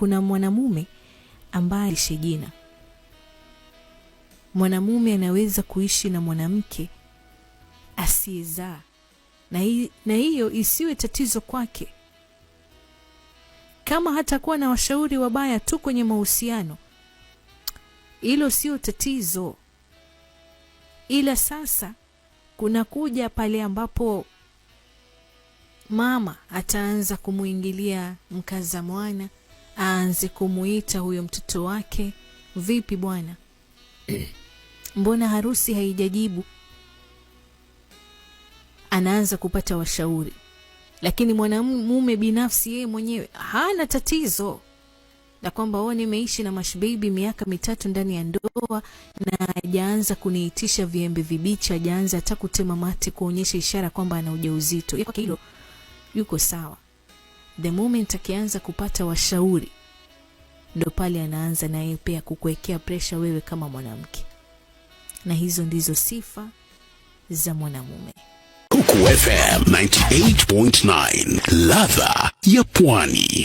kuna mwanamume ambaye shejina. Mwanamume anaweza kuishi na mwanamke asiyezaa, na hiyo isiwe tatizo kwake. Kama hatakuwa na washauri wabaya tu kwenye mahusiano, hilo sio tatizo. Ila sasa kuna kuja pale ambapo mama ataanza kumuingilia mkaza mwana, aanze kumuita huyo mtoto wake, vipi bwana? Mbona harusi haijajibu? Anaanza kupata washauri. Lakini mwanamume binafsi yeye mwenyewe hana tatizo na kwamba nimeishi na mashbaby miaka 3 ndani ya ndoa na hajaanza kuniitisha viembe vibichi, hajaanza hata kutema mate kuonyesha ishara kwamba ana ujauzito. Kwa hilo yuko sawa. The moment akianza kupata washauri, ndo pale anaanza na yeye pia kukuwekea pressure wewe kama mwanamke. Na hizo ndizo sifa za mwanamume. Coco FM 98.9, ladha ya Pwani.